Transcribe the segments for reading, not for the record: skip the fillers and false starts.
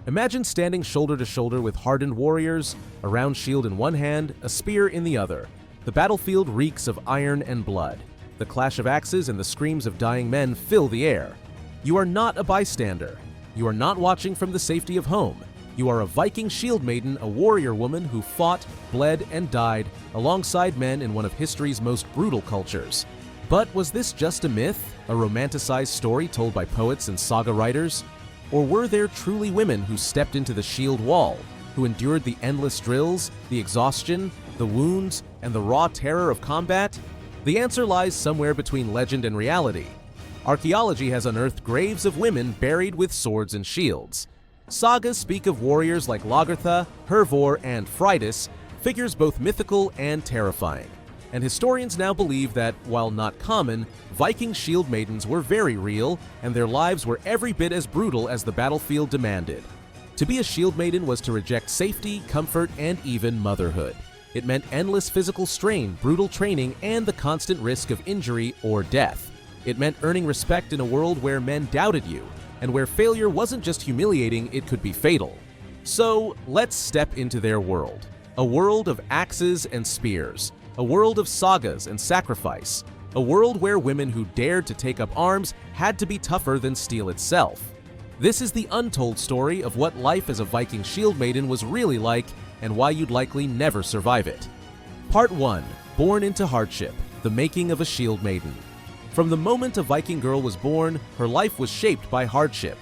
Imagine standing shoulder to shoulder with hardened warriors, a round shield in one hand, a spear in the other. The battlefield reeks of iron and blood. The clash of axes and the screams of dying men fill the air. You are not a bystander. You are not watching from the safety of home. You are a Viking Shieldmaiden, a warrior woman who fought, bled, and died alongside men in one of history's most brutal cultures. But was this just a myth, a romanticized story told by poets and saga writers? Or were there truly women who stepped into the shield wall, who endured the endless drills, the exhaustion, the wounds, and the raw terror of combat? The answer lies somewhere between legend and reality. Archaeology has unearthed graves of women buried with swords and shields. Sagas speak of warriors like Lagertha, Hervor, and Freydis, figures both mythical and terrifying. And historians now believe that, while not common, Viking shield maidens were very real, and their lives were every bit as brutal as the battlefield demanded. To be a shield maiden was to reject safety, comfort, and even motherhood. It meant endless physical strain, brutal training, and the constant risk of injury or death. It meant earning respect in a world where men doubted you, and where failure wasn't just humiliating, it could be fatal. So, let's step into their world. A world of axes and spears. A world of sagas and sacrifice. A world where women who dared to take up arms had to be tougher than steel itself. This is the untold story of what life as a Viking shield maiden was really like, and why you'd likely never survive it. Part 1. Born into hardship. The making of a shield maiden. From the moment a Viking girl was born, her life was shaped by hardship.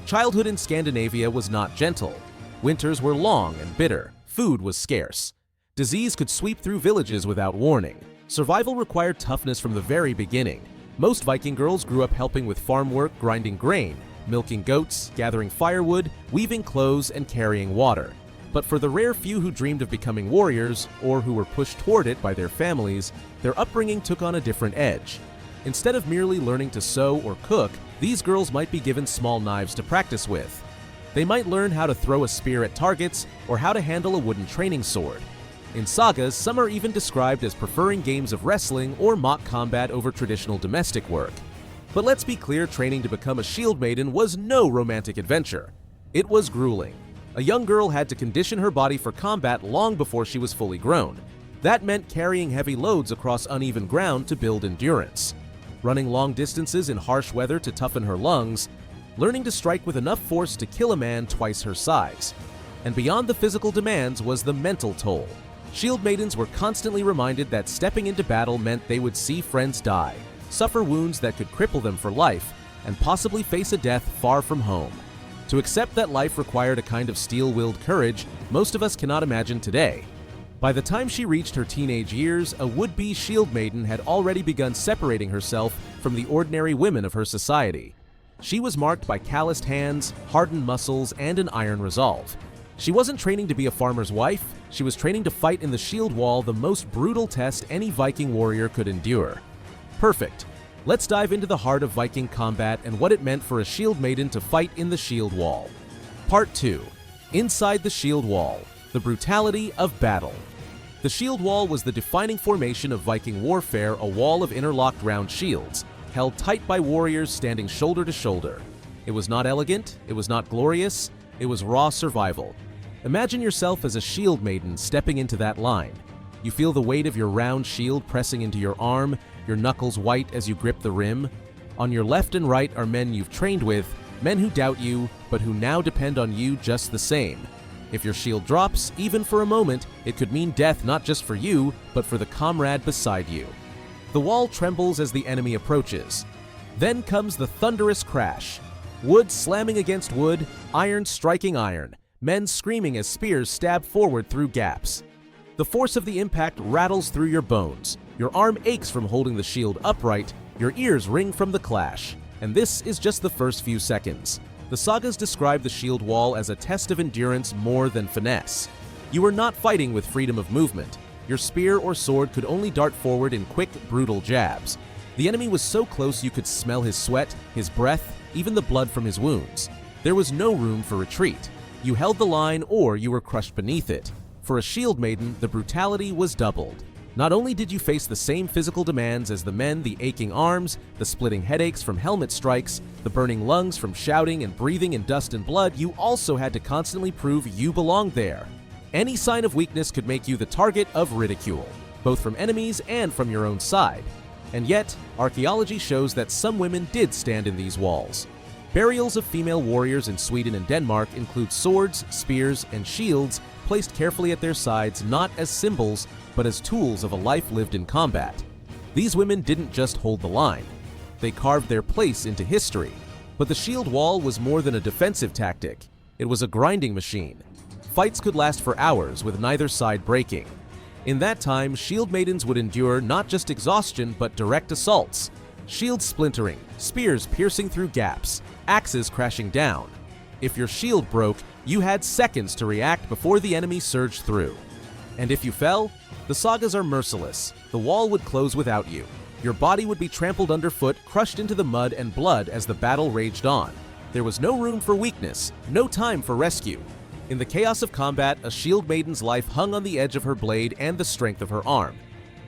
Childhood in Scandinavia was not gentle. Winters were long and bitter. Food was scarce. Disease could sweep through villages without warning. Survival required toughness from the very beginning. Most Viking girls grew up helping with farm work, grinding grain, milking goats, gathering firewood, weaving clothes, and carrying water. But for the rare few who dreamed of becoming warriors, or who were pushed toward it by their families, their upbringing took on a different edge. Instead of merely learning to sew or cook, these girls might be given small knives to practice with. They might learn how to throw a spear at targets, or how to handle a wooden training sword. In sagas, some are even described as preferring games of wrestling or mock combat over traditional domestic work. But let's be clear, training to become a shield maiden was no romantic adventure. It was grueling. A young girl had to condition her body for combat long before she was fully grown. That meant carrying heavy loads across uneven ground to build endurance, running long distances in harsh weather to toughen her lungs, learning to strike with enough force to kill a man twice her size. And beyond the physical demands was the mental toll. Shield maidens were constantly reminded that stepping into battle meant they would see friends die, suffer wounds that could cripple them for life, and possibly face a death far from home. To accept that life required a kind of steel-willed courage most of us cannot imagine today. By the time she reached her teenage years, a would-be shield maiden had already begun separating herself from the ordinary women of her society. She was marked by calloused hands, hardened muscles, and an iron resolve. She wasn't training to be a farmer's wife, she was training to fight in the shield wall, the most brutal test any Viking warrior could endure. Perfect. Let's dive into the heart of Viking combat and what it meant for a shield maiden to fight in the shield wall. Part 2. Inside the shield wall. The brutality of battle. The shield wall was the defining formation of Viking warfare, a wall of interlocked round shields, held tight by warriors standing shoulder to shoulder. It was not elegant, it was not glorious, it was raw survival. Imagine yourself as a shield maiden stepping into that line. You feel the weight of your round shield pressing into your arm, your knuckles white as you grip the rim. On your left and right are men you've trained with, men who doubt you, but who now depend on you just the same. If your shield drops, even for a moment, it could mean death not just for you, but for the comrade beside you. The wall trembles as the enemy approaches. Then comes the thunderous crash. Wood slamming against wood, iron striking iron, men screaming as spears stab forward through gaps. The force of the impact rattles through your bones. Your arm aches from holding the shield upright, your ears ring from the clash. And this is just the first few seconds. The sagas describe the shield wall as a test of endurance more than finesse. You were not fighting with freedom of movement. Your spear or sword could only dart forward in quick, brutal jabs. The enemy was so close you could smell his sweat, his breath, even the blood from his wounds. There was no room for retreat. You held the line or you were crushed beneath it. For a shield maiden, the brutality was doubled. Not only did you face the same physical demands as the men, the aching arms, the splitting headaches from helmet strikes, the burning lungs from shouting and breathing in dust and blood, you also had to constantly prove you belonged there. Any sign of weakness could make you the target of ridicule, both from enemies and from your own side. And yet, archaeology shows that some women did stand in these walls. Burials of female warriors in Sweden and Denmark include swords, spears, and shields placed carefully at their sides not as symbols, but as tools of a life lived in combat. These women didn't just hold the line. They carved their place into history. But the shield wall was more than a defensive tactic. It was a grinding machine. Fights could last for hours with neither side breaking. In that time, shield maidens would endure not just exhaustion but direct assaults. Shields splintering, spears piercing through gaps, axes crashing down. If your shield broke, you had seconds to react before the enemy surged through. And if you fell, the sagas are merciless. The wall would close without you. Your body would be trampled underfoot, crushed into the mud and blood as the battle raged on. There was no room for weakness, no time for rescue. In the chaos of combat, a shield maiden's life hung on the edge of her blade and the strength of her arm.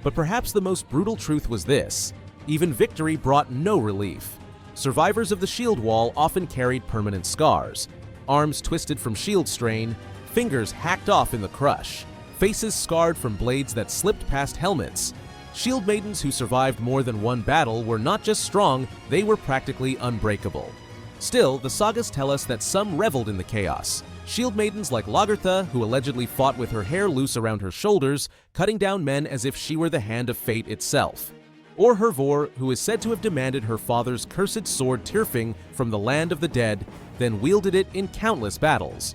But perhaps the most brutal truth was this: even victory brought no relief. Survivors of the shield wall often carried permanent scars, arms twisted from shield strain, fingers hacked off in the crush, faces scarred from blades that slipped past helmets. Shield maidens who survived more than one battle were not just strong, they were practically unbreakable. Still, the sagas tell us that some reveled in the chaos. Shield maidens like Lagertha, who allegedly fought with her hair loose around her shoulders, cutting down men as if she were the hand of fate itself. Or Hervor, who is said to have demanded her father's cursed sword Tyrfing from the land of the dead, then wielded it in countless battles.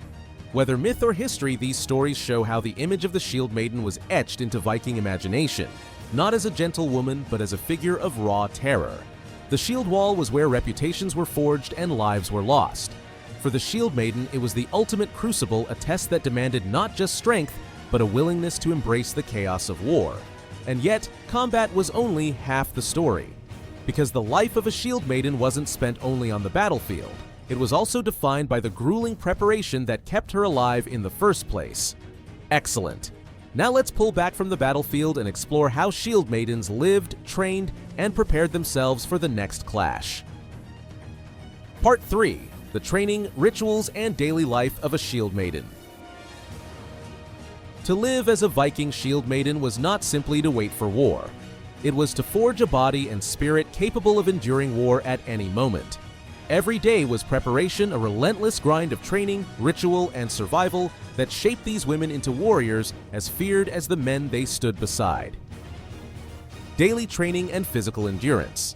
Whether myth or history, these stories show how the image of the shield maiden was etched into Viking imagination, not as a gentle woman, but as a figure of raw terror. The shield wall was where reputations were forged and lives were lost. For the shield maiden, it was the ultimate crucible, a test that demanded not just strength, but a willingness to embrace the chaos of war. And yet, combat was only half the story. Because the life of a shield maiden wasn't spent only on the battlefield. It was also defined by the grueling preparation that kept her alive in the first place. Excellent. Now let's pull back from the battlefield and explore how shield maidens lived, trained, and prepared themselves for the next clash. Part 3. The training, rituals, and daily life of a shield maiden. To live as a Viking shield maiden was not simply to wait for war. It was to forge a body and spirit capable of enduring war at any moment. Every day was preparation, a relentless grind of training, ritual, and survival that shaped these women into warriors as feared as the men they stood beside. Daily training and physical endurance.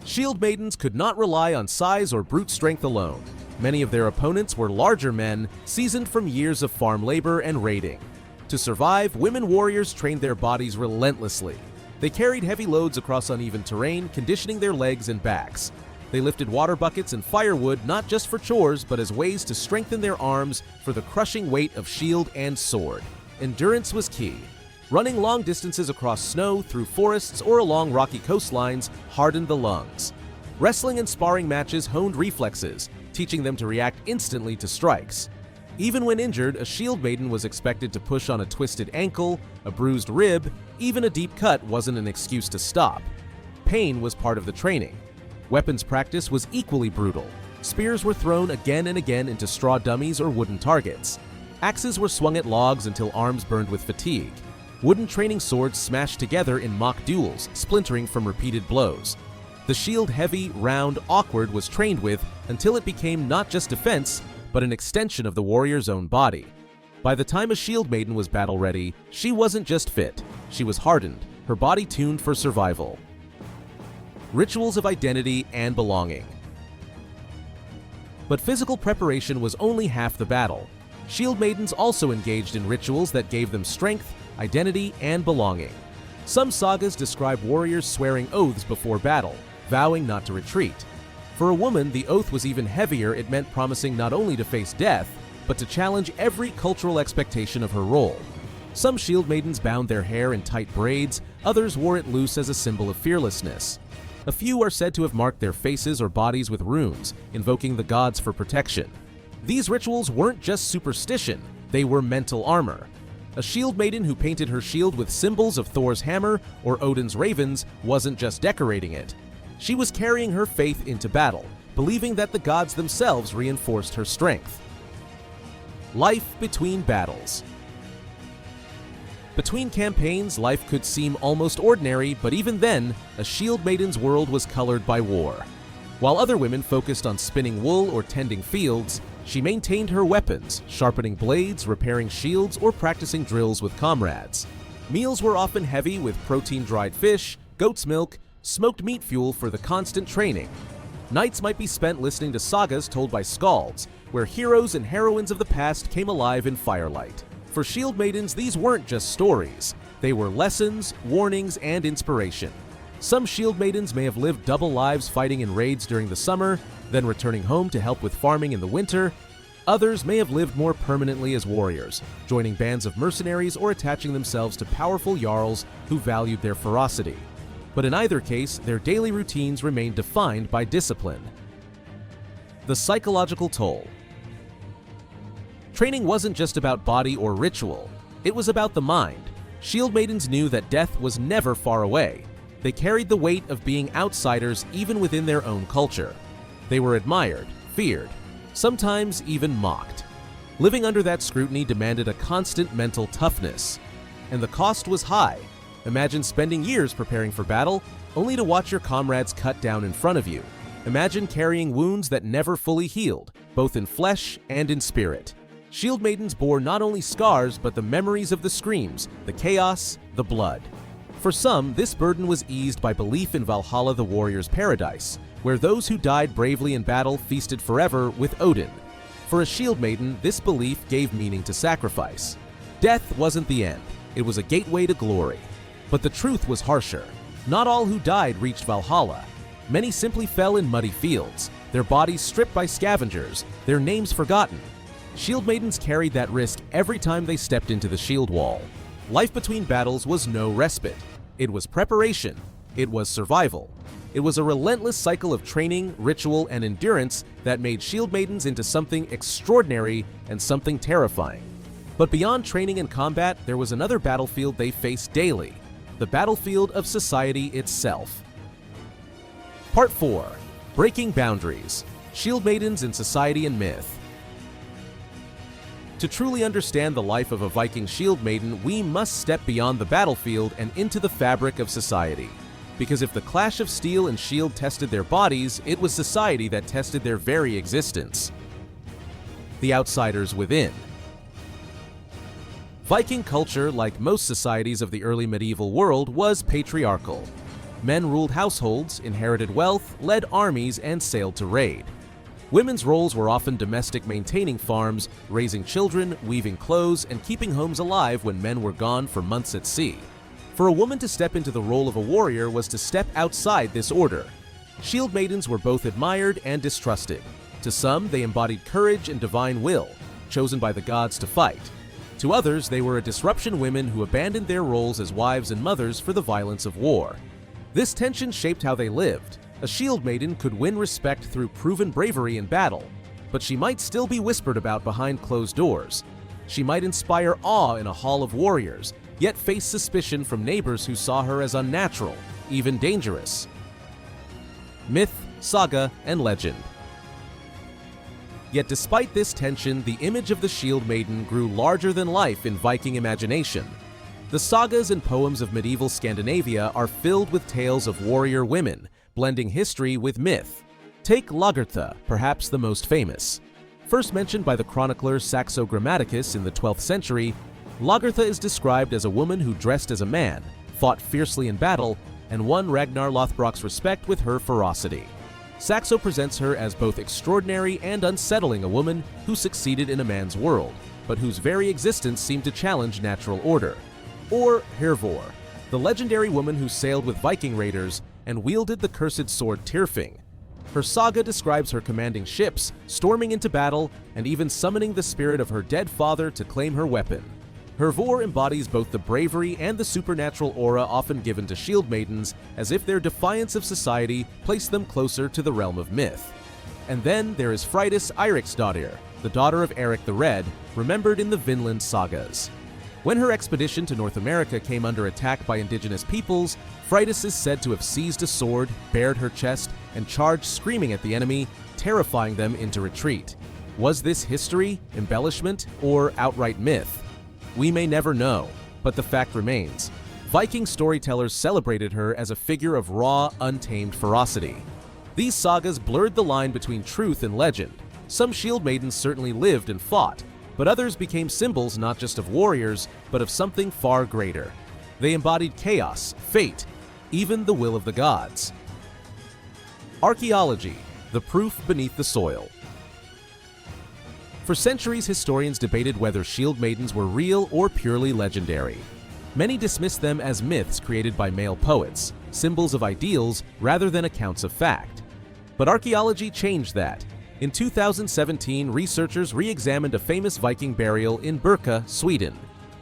Shield maidens could not rely on size or brute strength alone. Many of their opponents were larger men, seasoned from years of farm labor and raiding. To survive, women warriors trained their bodies relentlessly. They carried heavy loads across uneven terrain, conditioning their legs and backs. They lifted water buckets and firewood not just for chores, but as ways to strengthen their arms for the crushing weight of shield and sword. Endurance was key. Running long distances across snow, through forests, or along rocky coastlines hardened the lungs. Wrestling and sparring matches honed reflexes, teaching them to react instantly to strikes. Even when injured, a shield maiden was expected to push on a twisted ankle, a bruised rib, even a deep cut wasn't an excuse to stop. Pain was part of the training. Weapons practice was equally brutal. Spears were thrown again and again into straw dummies or wooden targets. Axes were swung at logs until arms burned with fatigue. Wooden training swords smashed together in mock duels, splintering from repeated blows. The shield heavy, round, awkward was trained with until it became not just defense, but an extension of the warrior's own body. By the time a shield maiden was battle-ready, she wasn't just fit, she was hardened, her body tuned for survival. Rituals of identity and belonging. But physical preparation was only half the battle. Shield maidens also engaged in rituals that gave them strength, identity, and belonging. Some sagas describe warriors swearing oaths before battle, vowing not to retreat. For a woman, the oath was even heavier. It meant promising not only to face death, but to challenge every cultural expectation of her role. Some shield maidens bound their hair in tight braids, others wore it loose as a symbol of fearlessness. A few are said to have marked their faces or bodies with runes, invoking the gods for protection. These rituals weren't just superstition, they were mental armor. A shield maiden who painted her shield with symbols of Thor's hammer or Odin's ravens wasn't just decorating it. She was carrying her faith into battle, believing that the gods themselves reinforced her strength. Life between battles. Between campaigns, life could seem almost ordinary, but even then, a shield maiden's world was colored by war. While other women focused on spinning wool or tending fields, she maintained her weapons, sharpening blades, repairing shields, or practicing drills with comrades. Meals were often heavy with protein-dried fish, goat's milk, smoked meat fuel for the constant training. Nights might be spent listening to sagas told by skalds, where heroes and heroines of the past came alive in firelight. For shield maidens, these weren't just stories. They were lessons, warnings, and inspiration. Some shield maidens may have lived double lives fighting in raids during the summer, then returning home to help with farming in the winter. Others may have lived more permanently as warriors, joining bands of mercenaries or attaching themselves to powerful jarls who valued their ferocity. But in either case, their daily routines remained defined by discipline. The psychological toll. Training wasn't just about body or ritual, it was about the mind. Shield maidens knew that death was never far away. They carried the weight of being outsiders even within their own culture. They were admired, feared, sometimes even mocked. Living under that scrutiny demanded a constant mental toughness. And the cost was high. Imagine spending years preparing for battle, only to watch your comrades cut down in front of you. Imagine carrying wounds that never fully healed, both in flesh and in spirit. Shield maidens bore not only scars, but the memories of the screams, the chaos, the blood. For some, this burden was eased by belief in Valhalla, the warrior's paradise, where those who died bravely in battle feasted forever with Odin. For a shield maiden, this belief gave meaning to sacrifice. Death wasn't the end, it was a gateway to glory. But the truth was harsher. Not all who died reached Valhalla. Many simply fell in muddy fields, their bodies stripped by scavengers, their names forgotten. Shield maidens carried that risk every time they stepped into the shield wall. Life between battles was no respite. It was preparation. It was survival. It was a relentless cycle of training, ritual, and endurance that made shield maidens into something extraordinary and something terrifying. But beyond training and combat, there was another battlefield they faced daily, the battlefield of society itself. Part 4. Breaking Boundaries. Shield maidens in society and myth. To truly understand the life of a Viking shield maiden, we must step beyond the battlefield and into the fabric of society. Because if the clash of steel and shield tested their bodies, it was society that tested their very existence. The outsiders within. Viking culture, like most societies of the early medieval world, was patriarchal. Men ruled households, inherited wealth, led armies, and sailed to raid. Women's roles were often domestic, maintaining farms, raising children, weaving clothes, and keeping homes alive when men were gone for months at sea. For a woman to step into the role of a warrior was to step outside this order. Shield maidens were both admired and distrusted. To some, they embodied courage and divine will, chosen by the gods to fight. To others, they were a disruption women who abandoned their roles as wives and mothers for the violence of war. This tension shaped how they lived. A shield maiden could win respect through proven bravery in battle, but she might still be whispered about behind closed doors. She might inspire awe in a hall of warriors, yet face suspicion from neighbors who saw her as unnatural, even dangerous. Myth, saga, and legend. Yet despite this tension, the image of the shield maiden grew larger than life in Viking imagination. The sagas and poems of medieval Scandinavia are filled with tales of warrior women, blending history with myth. Take Lagertha, perhaps the most famous. First mentioned by the chronicler Saxo Grammaticus in the 12th century, Lagertha is described as a woman who dressed as a man, fought fiercely in battle, and won Ragnar Lothbrok's respect with her ferocity. Saxo presents her as both extraordinary and unsettling, a woman who succeeded in a man's world, but whose very existence seemed to challenge natural order. Or Hervor, the legendary woman who sailed with Viking raiders and wielded the cursed sword Tyrfing. Her saga describes her commanding ships, storming into battle, and even summoning the spirit of her dead father to claim her weapon. Hervor embodies both the bravery and the supernatural aura often given to shield maidens, as if their defiance of society placed them closer to the realm of myth. And then there is Freydis Eiriksdottir, the daughter of Eric the Red, remembered in the Vinland sagas. When her expedition to North America came under attack by indigenous peoples, Fritis is said to have seized a sword, bared her chest, and charged screaming at the enemy, terrifying them into retreat. Was this history, embellishment, or outright myth? We may never know, but the fact remains. Viking storytellers celebrated her as a figure of raw, untamed ferocity. These sagas blurred the line between truth and legend. Some shield maidens certainly lived and fought, but others became symbols not just of warriors, but of something far greater. They embodied chaos, fate, even the will of the gods. Archaeology, the proof beneath the soil. For centuries, historians debated whether shield maidens were real or purely legendary. Many dismissed them as myths created by male poets, symbols of ideals rather than accounts of fact. But archaeology changed that. In 2017, researchers re-examined a famous Viking burial in Birka, Sweden.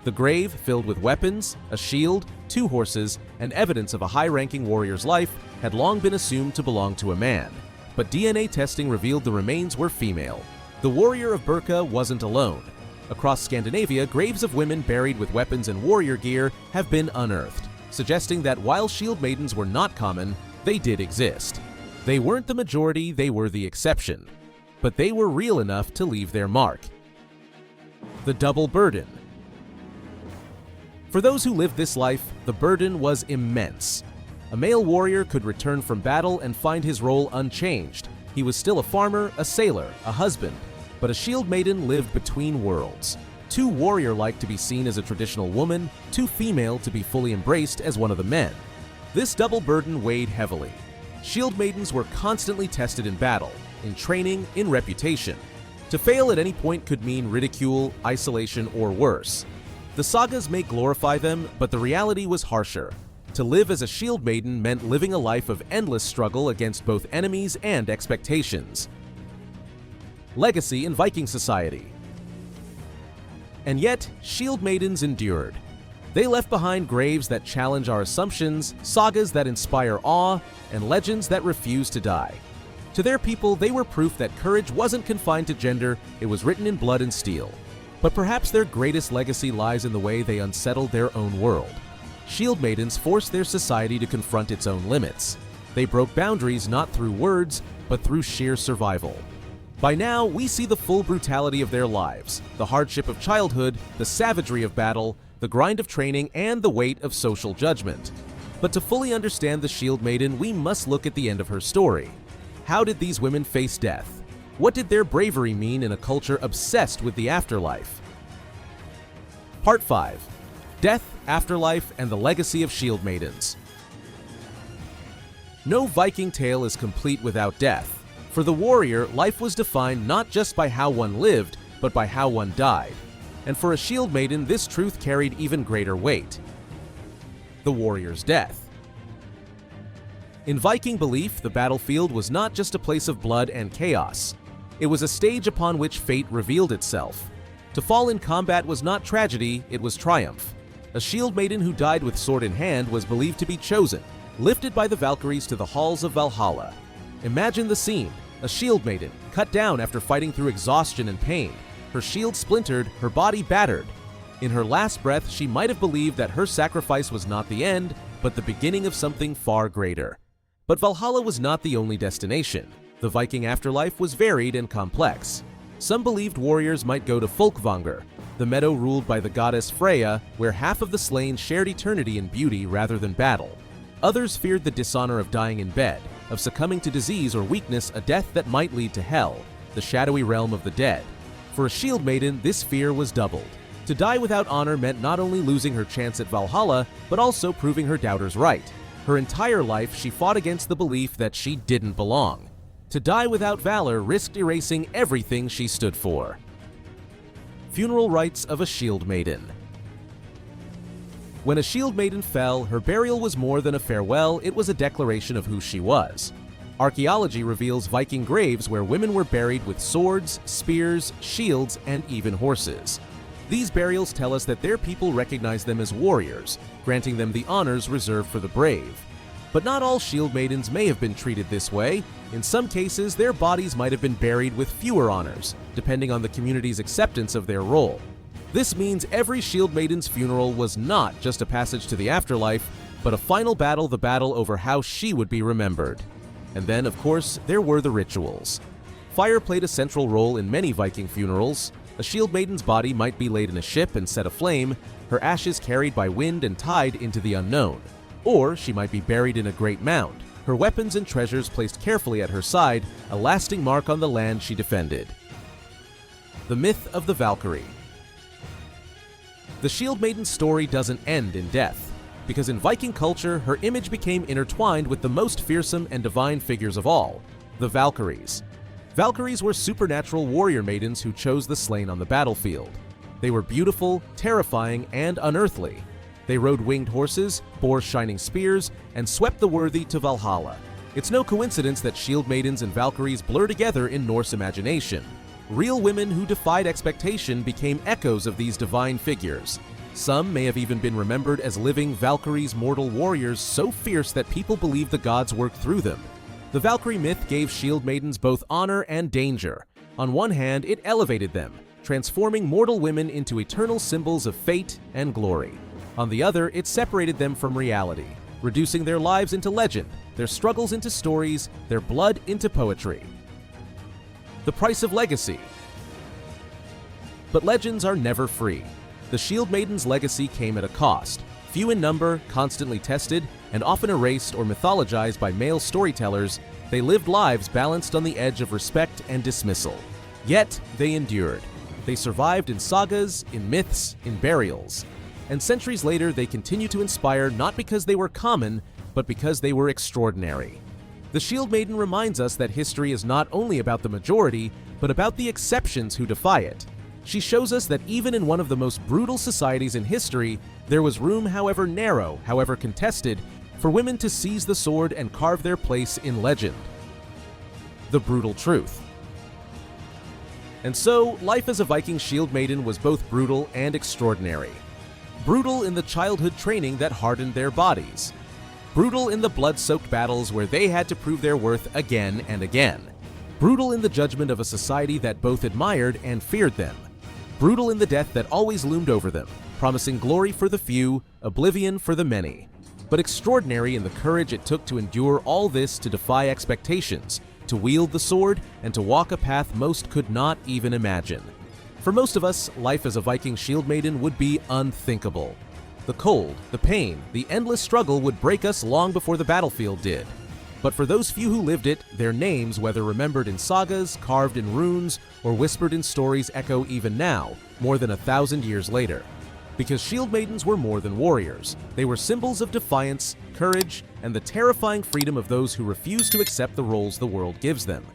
The grave, filled with weapons, a shield, 2 horses, and evidence of a high-ranking warrior's life, had long been assumed to belong to a man. But DNA testing revealed the remains were female. The warrior of Birka wasn't alone. Across Scandinavia, graves of women buried with weapons and warrior gear have been unearthed, suggesting that while shield maidens were not common, they did exist. They weren't the majority, they were the exception. But they were real enough to leave their mark. The double burden. For those who lived this life, the burden was immense. A male warrior could return from battle and find his role unchanged. He was still a farmer, a sailor, a husband, but a shield maiden lived between worlds. Too warrior-like to be seen as a traditional woman, too female to be fully embraced as one of the men. This double burden weighed heavily. Shield maidens were constantly tested in battle, in training, in reputation. To fail at any point could mean ridicule, isolation, or worse. The sagas may glorify them, but the reality was harsher. To live as a shield maiden meant living a life of endless struggle against both enemies and expectations. Legacy in Viking society. And yet, shield maidens endured. They left behind graves that challenge our assumptions, sagas that inspire awe, and legends that refuse to die. To their people, they were proof that courage wasn't confined to gender, it was written in blood and steel. But perhaps their greatest legacy lies in the way they unsettled their own world. Shield maidens forced their society to confront its own limits. They broke boundaries not through words, but through sheer survival. By now, we see the full brutality of their lives, the hardship of childhood, the savagery of battle, the grind of training, and the weight of social judgment. But to fully understand the shield maiden, we must look at the end of her story. How did these women face death? What did their bravery mean in a culture obsessed with the afterlife? Part 5. Death, Afterlife, and the Legacy of Shield Maidens. No Viking tale is complete without death. For the warrior, life was defined not just by how one lived, but by how one died. And for a shield maiden, this truth carried even greater weight. The warrior's death. In Viking belief, the battlefield was not just a place of blood and chaos. It was a stage upon which fate revealed itself. To fall in combat was not tragedy, it was triumph. A shield maiden who died with sword in hand was believed to be chosen, lifted by the Valkyries to the halls of Valhalla. Imagine the scene, a shield maiden, cut down after fighting through exhaustion and pain, her shield splintered, her body battered. In her last breath, she might have believed that her sacrifice was not the end, but the beginning of something far greater. But Valhalla was not the only destination. The Viking afterlife was varied and complex. Some believed warriors might go to Folkvanger, the meadow ruled by the goddess Freya, where half of the slain shared eternity in beauty rather than battle. Others feared the dishonor of dying in bed, of succumbing to disease or weakness, a death that might lead to hell, the shadowy realm of the dead. For a shield maiden, this fear was doubled. To die without honor meant not only losing her chance at Valhalla, but also proving her doubters right. Her entire life, she fought against the belief that she didn't belong. To die without valor risked erasing everything she stood for. Funeral rites of a shield maiden. When a shield maiden fell, her burial was more than a farewell, it was a declaration of who she was. Archaeology reveals Viking graves where women were buried with swords, spears, shields, and even horses. These burials tell us that their people recognized them as warriors, granting them the honors reserved for the brave. But not all shield maidens may have been treated this way. In some cases, their bodies might have been buried with fewer honors, depending on the community's acceptance of their role. This means every Shieldmaiden's funeral was not just a passage to the afterlife, but a final battle, the battle over how she would be remembered. And then, of course, there were the rituals. Fire played a central role in many Viking funerals. A Shieldmaiden's body might be laid in a ship and set aflame, her ashes carried by wind and tide into the unknown. Or she might be buried in a great mound, her weapons and treasures placed carefully at her side, a lasting mark on the land she defended. The myth of the Valkyrie. The Shieldmaiden's story doesn't end in death, because in Viking culture, her image became intertwined with the most fearsome and divine figures of all, the Valkyries. Valkyries were supernatural warrior maidens who chose the slain on the battlefield. They were beautiful, terrifying, and unearthly. They rode winged horses, bore shining spears, and swept the worthy to Valhalla. It's no coincidence that shield maidens and Valkyries blur together in Norse imagination. Real women who defied expectation became echoes of these divine figures. Some may have even been remembered as living Valkyries, mortal warriors so fierce that people believed the gods worked through them. The Valkyrie myth gave shield maidens both honor and danger. On one hand, it elevated them, transforming mortal women into eternal symbols of fate and glory. On the other, it separated them from reality, reducing their lives into legend, their struggles into stories, their blood into poetry. The price of legacy. But legends are never free. The Shield Maiden's legacy came at a cost. Few in number, constantly tested, and often erased or mythologized by male storytellers, they lived lives balanced on the edge of respect and dismissal. Yet, they endured. They survived in sagas, in myths, in burials. And centuries later, they continue to inspire not because they were common, but because they were extraordinary. The Shield Maiden reminds us that history is not only about the majority, but about the exceptions who defy it. She shows us that even in one of the most brutal societies in history, there was room, however narrow, however contested, for women to seize the sword and carve their place in legend. The brutal truth. And so, life as a Viking Shield Maiden was both brutal and extraordinary. Brutal in the childhood training that hardened their bodies. Brutal in the blood-soaked battles where they had to prove their worth again and again. Brutal in the judgment of a society that both admired and feared them. Brutal in the death that always loomed over them, promising glory for the few, oblivion for the many. But extraordinary in the courage it took to endure all this, to defy expectations, to wield the sword, and to walk a path most could not even imagine. For most of us, life as a Viking Shield Maiden would be unthinkable. The cold, the pain, the endless struggle would break us long before the battlefield did. But for those few who lived it, their names, whether remembered in sagas, carved in runes, or whispered in stories, echo even now, more than 1,000 years later. Because Shield Maidens were more than warriors. They were symbols of defiance, courage, and the terrifying freedom of those who refuse to accept the roles the world gives them.